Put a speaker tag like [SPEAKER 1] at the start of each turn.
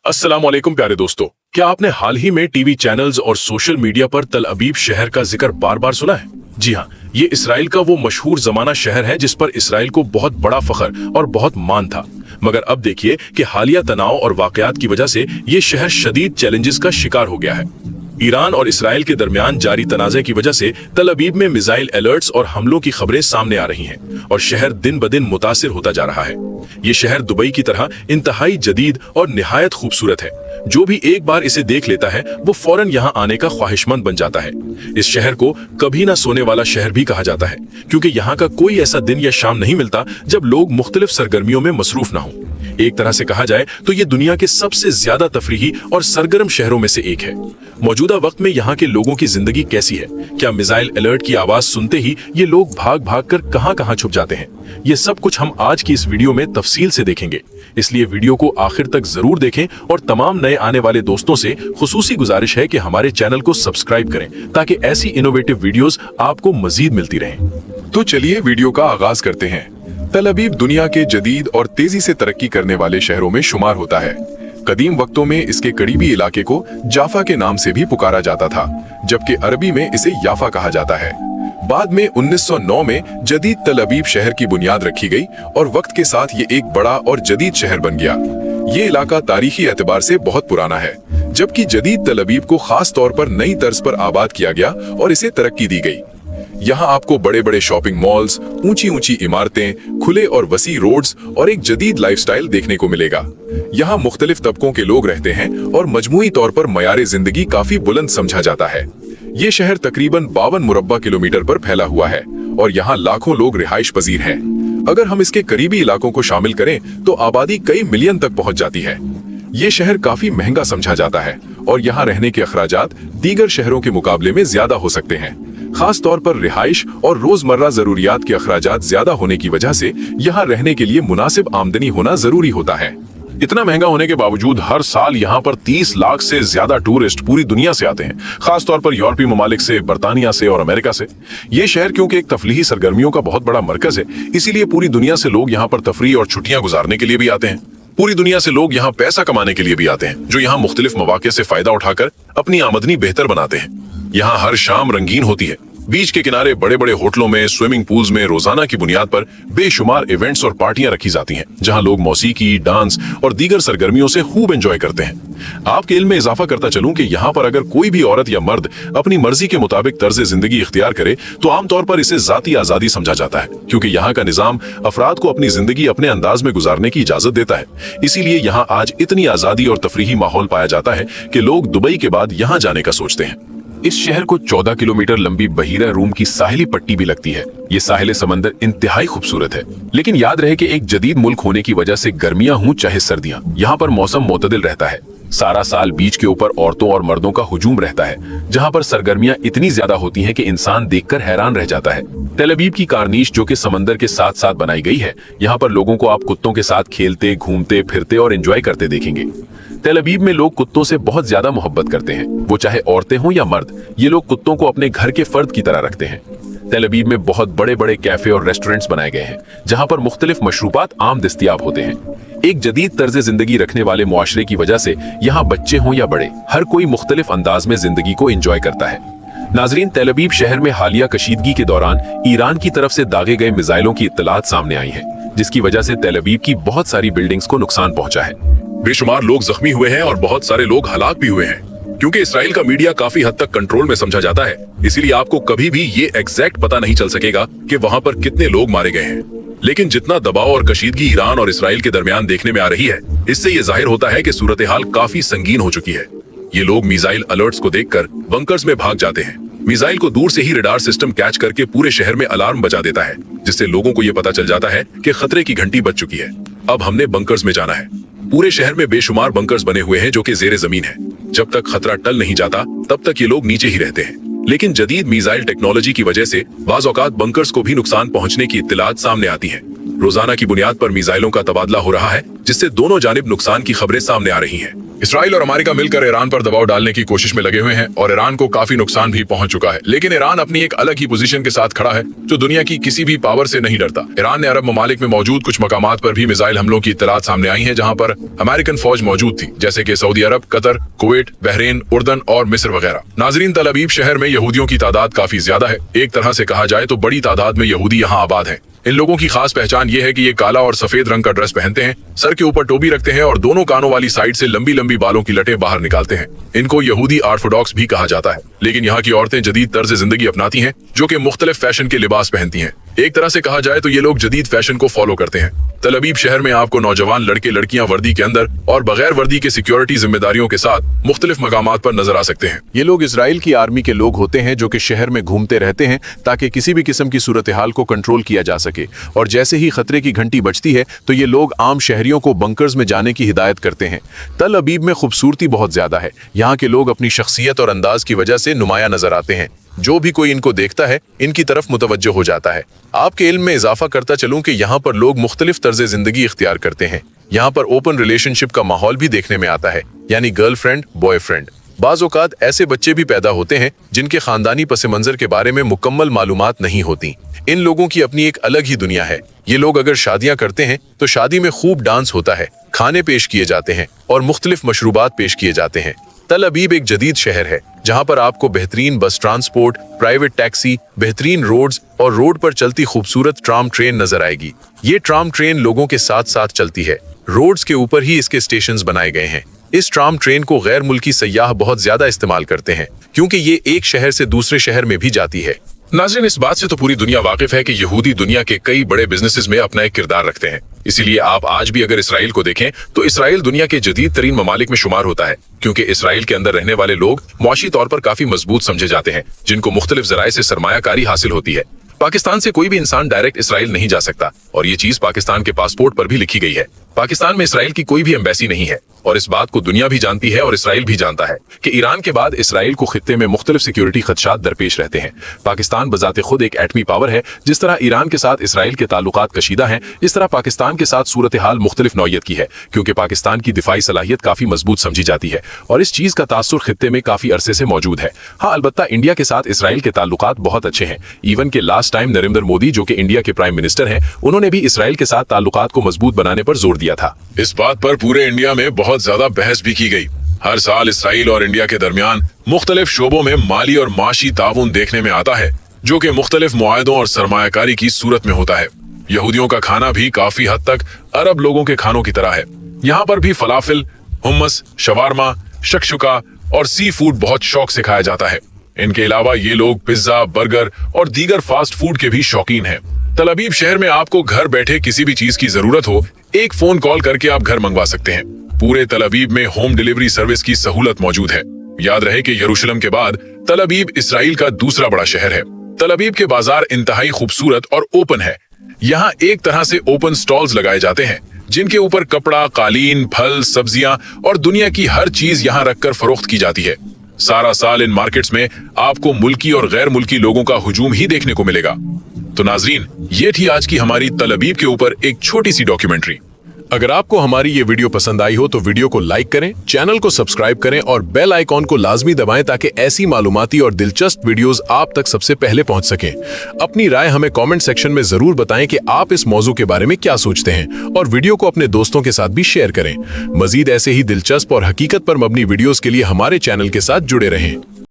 [SPEAKER 1] अस्सलाम वालेकुम प्यारे दोस्तों, क्या आपने हाल ही में टीवी चैनल्स और सोशल मीडिया पर तल अबीब शहर का जिक्र बार बार सुना है? जी हाँ, ये इसराइल का वो मशहूर जमाना शहर है जिस पर इसराइल को बहुत बड़ा फख्र और बहुत मान था। मगर अब देखिए कि हालिया तनाव और वाकयात की वजह से ये शहर शदीद चैलेंजेस का शिकार हो गया है। ईरान और इसराइल के दरमियान जारी तनाज़े की वजह से तल अबीब में मिसाइल अलर्ट्स और हमलों की खबरें सामने आ रही हैं और शहर दिन ब दिन मुतासिर होता जा रहा है। ये शहर दुबई की तरह इंतहाई जदीद और निहायत खूबसूरत है। जो भी एक बार इसे देख लेता है वो फौरन यहाँ आने का ख्वाहिशमंद बन जाता है। इस शहर को कभी ना सोने वाला शहर भी कहा जाता है, क्योंकि यहाँ का कोई ऐसा दिन या शाम नहीं मिलता जब लोग मुख्तलिफ सरगर्मियों में मसरूफ ना हों। एक तरह से कहा जाए तो ये दुनिया के सबसे ज्यादा तफरीही और सरगर्म शहरों में से एक है। मौजूदा वक्त में यहाँ के लोगों की जिंदगी कैसी है? क्या मिसाइल अलर्ट की आवाज सुनते ही ये लोग भाग भाग कर कहां छुप जाते हैं? ये सब कुछ हम आज की इस वीडियो में तफसील से देखेंगे, इसलिए वीडियो को आखिर तक जरूर देखें और तमाम नए आने वाले दोस्तों से खुसूसी गुजारिश है कि हमारे चैनल को सब्सक्राइब करें ताकि ऐसी इनोवेटिव वीडियोस आपको मजीद मिलती रहें।
[SPEAKER 2] तो चलिए वीडियो का आगाज करते हैं। तल अबीब दुनिया के जदीद और तेजी से तरक्की करने वाले शहरों में शुमार होता है। कदीम वक्तों में इसके करीबी इलाके को जाफा के नाम से भी पुकारा जाता था, जबकि अरबी में इसे याफा कहा जाता है। बाद में 1909 में जदीद तल अबीब शहर की बुनियाद रखी गई और वक्त के साथ ये एक बड़ा और जदीद शहर बन गया। ये इलाका तारीखी एतबार से बहुत पुराना है, जबकि जदीद तल अबीब को खास तौर पर नई तर्ज पर आबाद किया गया और इसे तरक्की दी गई। यहाँ आपको बड़े बड़े शॉपिंग मॉल्स, ऊंची ऊंची इमारतें, खुले और वसी रोड्स और एक जदीद लाइफस्टाइल देखने को मिलेगा। यहाँ मुख्तलिफ तबकों के लोग रहते हैं और मजमूई तौर पर मयारे जिंदगी काफी बुलंद समझा जाता है। ये शहर तकरीबन 52 मुरब्बा किलोमीटर पर फैला हुआ है और यहाँ लाखों लोग रिहाइश पजीर हैं। अगर हम इसके करीबी इलाकों को शामिल करें तो आबादी कई मिलियन तक पहुँच जाती है। ये शहर काफी महंगा समझा जाता है और यहाँ रहने के अखराजात दीगर शहरों के मुकाबले में ज्यादा हो सकते हैं। खास तौर पर रिहाइश और रोजमर्रा जरूरियात के अखराजात ज्यादा होने की वजह से यहाँ रहने के लिए मुनासिब आमदनी होना जरूरी होता है।
[SPEAKER 1] इतना महंगा होने के बावजूद हर साल यहाँ पर 30 लाख से ज्यादा टूरिस्ट पूरी दुनिया से आते हैं, खास तौर पर यूरोपीय ममालिक से, बर्तानिया से और अमेरिका से। ये शहर क्योंकि एक तफलीही सरगर्मियों का बहुत बड़ा मरकज है, इसीलिए पूरी दुनिया से लोग यहाँ पर तफरीह और छुट्टियां गुजारने के लिए भी आते हैं। पूरी दुनिया से लोग यहाँ पैसा कमाने के लिए भी आते हैं, जो यहाँ मुख्तलिफ मौके से फायदा उठाकर अपनी आमदनी बेहतर बनाते हैं। यहाँ हर शाम रंगीन होती है। बीच के किनारे बड़े बड़े होटलों में, स्विमिंग पूल्स में रोजाना की बुनियाद पर बेशुमार इवेंट्स और पार्टियां रखी जाती हैं, जहां लोग मौसीकी, डांस और दीगर सरगर्मियों से खूब एंजॉय करते हैं। आपके इल्म में इजाफा करता चलूं कि यहाँ पर अगर कोई भी औरत या मर्द अपनी मर्जी के मुताबिक तर्ज जिंदगी इख्तियार करे तो आमतौर पर इसे जाती आजादी समझा जाता है, क्योंकि यहाँ का निजाम अफराद को अपनी जिंदगी अपने अंदाज में गुजारने की इजाजत देता है। इसीलिए यहाँ आज इतनी आजादी और तफरीही माहौल पाया जाता है कि लोग दुबई के बाद यहाँ जाने का सोचते हैं। इस शहर को 14 किलोमीटर लंबी बहीरा रूम की साहिली पट्टी भी लगती है। ये साहिल समंदर इंतहाई खूबसूरत है, लेकिन याद रहे कि एक जदीद मुल्क होने की वजह से गर्मियां हों चाहे सर्दियां, यहाँ पर मौसम मोतदिल रहता है। सारा साल बीच के ऊपर औरतों और मर्दों का हुजूम रहता है, जहाँ पर सरगर्मियां इतनी ज्यादा होती हैं कि इंसान देखकर हैरान रह जाता है। तल अबीब की कार्निश जो कि समंदर के साथ साथ बनाई गई है, यहाँ पर लोगों को आप कुत्तों के साथ खेलते, घूमते फिरते और एंजॉय करते देखेंगे। तल अबीब में लोग कुत्तों से बहुत ज्यादा मोहब्बत करते हैं, वो चाहे औरतें हों या मर्द। ये लोग कुत्तों को अपने घर के फर्द की तरह रखते हैं। तल अबीब में बहुत बड़े बड़े कैफे और रेस्टोरेंट्स बनाए गए हैं, जहां पर मुख्तलिफ मशरूबात आम दस्तयाब होते हैं। एक जदीद तर्ज जिंदगी रखने वाले मुआशरे की वजह से यहाँ बच्चे हों या बड़े, हर कोई मुख्तलिफ अंदाज में जिंदगी को एंजॉय करता है। नाजरीन, तल अबीब शहर में हालिया कशीदगी के दौरान ईरान की तरफ से दागे गए मिसाइलों की इत्तलात सामने आई है, जिसकी वजह से तल अबीब की बहुत सारी बिल्डिंग्स को नुकसान पहुंचा है।
[SPEAKER 2] बेशुमार लोग जख्मी हुए हैं और बहुत सारे लोग हलाक भी हुए हैं। क्योंकि इसराइल का मीडिया काफी हद तक कंट्रोल में समझा जाता है, इसीलिए आपको कभी भी ये एग्जैक्ट पता नहीं चल सकेगा कि वहां पर कितने लोग मारे गए हैं। लेकिन जितना दबाव और कशीदगी ईरान और इसराइल के दरमियान देखने में आ रही है, इससे ये जाहिर होता है कि सूरत हाल काफी संगीन हो चुकी है। ये लोग मिसाइल अलर्ट्स को देखकर बंकर्स में भाग जाते हैं। मिसाइल को दूर से ही रडार सिस्टम कैच करके पूरे शहर में अलार्म बजा देता है, जिससे लोगों को ये पता चल जाता है कि खतरे की घंटी बज चुकी है, अब हमने बंकर्स में जाना है। पूरे शहर में बेशुमार बंकर्स बने हुए हैं जो कि जेरे जमीन है। जब तक खतरा टल नहीं जाता तब तक ये लोग नीचे ही रहते हैं। लेकिन जदीद मिसाइल टेक्नोलॉजी की वजह से बाज़ औक़ात बंकर्स को भी नुकसान पहुंचने की इत्तलात सामने आती है। रोजाना की बुनियाद पर मिसाइलों का तबादला हो रहा है, जिससे दोनों जानिब नुकसान की खबरें सामने आ रही हैं। इसराइल और अमेरिका मिलकर ईरान पर दबाव डालने की कोशिश में लगे हुए हैं और ईरान को काफी नुकसान भी पहुंच चुका है। लेकिन ईरान अपनी एक अलग ही पोजीशन के साथ खड़ा है, जो दुनिया की किसी भी पावर से नहीं डरता। ईरान ने अरब ममालिक में मौजूद कुछ मकामात पर भी मिसाइल हमलों की इत्तलात सामने आई हैं, जहां पर अमेरिकन फौज मौजूद थी, जैसे कि सऊदी अरब, कतर, कुवैत, बहरीन, उर्दन और मिस्र वगैरह। नाजरीन, तल अबीब शहर में यहूदियों की तादाद काफी ज्यादा है। एक तरह से कहा जाए तो बड़ी तादाद में यहूदी यहाँ आबाद हैं। इन लोगों की खास पहचान ये है कि ये काला और सफेद रंग का ड्रेस पहनते हैं, सर के ऊपर टोपी रखते हैं और दोनों कानों वाली साइड से लंबी लंबी बालों की लटें बाहर निकालते हैं। इनको यहूदी ऑर्थोडॉक्स भी कहा जाता है। लेकिन यहाँ की औरतें जदीद तर्ज जिंदगी अपनाती हैं, जो कि मुख्तलिफ फैशन के लिबास पहनती हैं। एक तरह से कहा जाए तो ये लोग जदीद फैशन को फॉलो करते हैं। तल अबीब शहर में आपको नौजवान लड़के लड़कियां वर्दी के अंदर और बगैर वर्दी के सिक्योरिटी जिम्मेदारियों के साथ मुख्तलिफ मकामात पर नजर आ सकते हैं।
[SPEAKER 1] ये लोग इजराइल की आर्मी के लोग होते हैं, जो कि शहर में घूमते रहते हैं ताकि किसी भी किस्म की सूरत हाल को कंट्रोल किया जा सके। और जैसे ही खतरे की घंटी बजती है तो ये लोग आम शहरियों को बंकर्स में जाने की हिदायत करते हैं। तल अबीब में खूबसूरती बहुत ज्यादा है। यहाँ के लोग अपनी शख्सियत और अंदाज की वजह से नुमाया नजर आते हैं। जो भी कोई इनको देखता है, इनकी तरफ मुतवज्जो हो जाता है। आपके इल्म में इजाफा करता चलूं कि यहाँ पर लोग मुख्तलिफ तर्ज जिंदगी इख्तियार करते हैं। यहाँ पर ओपन रिलेशनशिप का माहौल भी देखने में आता है, यानी गर्लफ्रेंड बॉयफ्रेंड। बाज़ औक़ात ऐसे बच्चे भी पैदा होते हैं जिनके खानदानी पस मंजर के बारे में मुकम्मल मालूमात नहीं होती। इन लोगों की अपनी एक अलग ही दुनिया है। ये लोग अगर शादियां करते हैं तो शादी में खूब डांस होता है, खाने पेश किए जाते हैं और मुख्तलिफ मशरूबात पेश किए जाते हैं। तल अबीब एक जदीद शहर है, जहां पर आपको बेहतरीन बस ट्रांसपोर्ट, प्राइवेट टैक्सी, बेहतरीन रोड्स और रोड पर चलती खूबसूरत ट्राम ट्रेन नजर आएगी। ये ट्राम ट्रेन लोगों के साथ साथ चलती है। रोड्स के ऊपर ही इसके स्टेशंस बनाए गए हैं। इस ट्राम ट्रेन को गैर मुल्की सयाह बहुत ज्यादा इस्तेमाल करते हैं, क्योंकि ये एक शहर से दूसरे शहर में भी जाती है।
[SPEAKER 2] नाज़रीन, इस बात से तो पूरी दुनिया वाकिफ है कि यहूदी दुनिया के कई बड़े बिजनेसेस में अपना एक किरदार रखते हैं। इसीलिए आप आज भी अगर इसराइल को देखें तो इसराइल दुनिया के जदीद तरीन ममालिक में शुमार होता है, क्योंकि इसराइल के अंदर रहने वाले लोग मुआशी तौर पर काफी मजबूत समझे जाते हैं, जिनको मुख्तलिफ जराए से सरमायाकारी हासिल होती है। पाकिस्तान से कोई भी इंसान डायरेक्ट इसराइल नहीं जा सकता, और ये चीज पाकिस्तान के पासपोर्ट पर भी लिखी गई है। पाकिस्तान में इसराइल की कोई भी एम्बेसी नहीं है, और इस बात को दुनिया भी जानती है और इसराइल भी जानता है कि ईरान के बाद इसराइल को खित्ते में मुख्तलिफ सिक्योरिटी खदशात दरपेश रहते हैं। पाकिस्तान बजाते खुद एक एटमी पावर है। जिस तरह ईरान के साथ इसराइल के ताल्लुकात कशीदा हैं, इस तरह पाकिस्तान के साथ सूरत हाल मुख्तलिफ नौयत की है, क्योंकि पाकिस्तान की दिफाई सलाहियत काफी मजबूत समझी जाती है और इस चीज का तासुर खित्ते में काफी अरसे से मौजूद है। हाँ, अलबत्ता इंडिया के साथ इसराइल के ताल्लुकात बहुत अच्छे हैं। इवन के लास्ट टाइम नरेंद्र मोदी, जो कि इंडिया के प्राइम मिनिस्टर हैं, उन्होंने भी इसराइल के साथ ताल्लुकात को मजबूत बनाने पर जोर दिया था। इस बात पर पूरे इंडिया में बहुत ज्यादा बहस भी की गई। हर साल इसराइल और इंडिया के दरमियान मुख्तलिफ शोबों में माली और माशी ताउन देखने में आता है, जो कि मुख्तलिफ मुआहदों और सरमायाकारी की सूरत में होता है। यहूदियों का खाना भी काफी हद तक अरब लोगों के खानों की तरह है। यहाँ पर भी फलाफिल, हुम्मस, शवारमा, शक्शुका और सी फूड बहुत शौक से खाया जाता है। इनके अलावा ये लोग पिज्जा, बर्गर और दीगर फास्ट फूड के भी शौकीन हैं। तल अबीब शहर में आपको घर बैठे किसी भी चीज की जरूरत हो, एक फोन कॉल करके आप घर मंगवा सकते हैं। पूरे तल अबीब में होम डिलीवरी सर्विस की सहूलत मौजूद है। याद रहे कि यरूशलेम के बाद तल अबीब इसराइल का दूसरा बड़ा शहर है। तल अबीब के बाजार इंतहाई खूबसूरत और ओपन है। यहाँ एक तरह से ओपन स्टॉल्स लगाए जाते हैं, जिनके ऊपर कपड़ा, कालीन, फल, सब्जियां और दुनिया की हर चीज यहाँ रखकर फरोख्त की जाती है। सारा साल इन मार्केट्स में आपको मुल्की और गैर मुल्की लोगों का हुजूम ही देखने को मिलेगा। तो नाजरीन, ये थी आज की हमारी तल अबीब के ऊपर एक छोटी सी डॉक्यूमेंट्री।
[SPEAKER 1] अगर आपको हमारी ये वीडियो पसंद आई हो तो वीडियो को लाइक करें, चैनल को सब्सक्राइब करें और बेल आइकॉन को लाजमी दबाएं, ताकि ऐसी मालूमाती और दिलचस्प वीडियोस आप तक सबसे पहले पहुंच सकें। अपनी राय हमें कमेंट सेक्शन में जरूर बताएं कि आप इस मौजू के बारे में क्या सोचते हैं, और वीडियो को अपने दोस्तों के साथ भी शेयर करें। मजीद ऐसे ही दिलचस्प और हकीकत पर मबनी वीडियोस के लिए हमारे चैनल के साथ जुड़े रहें।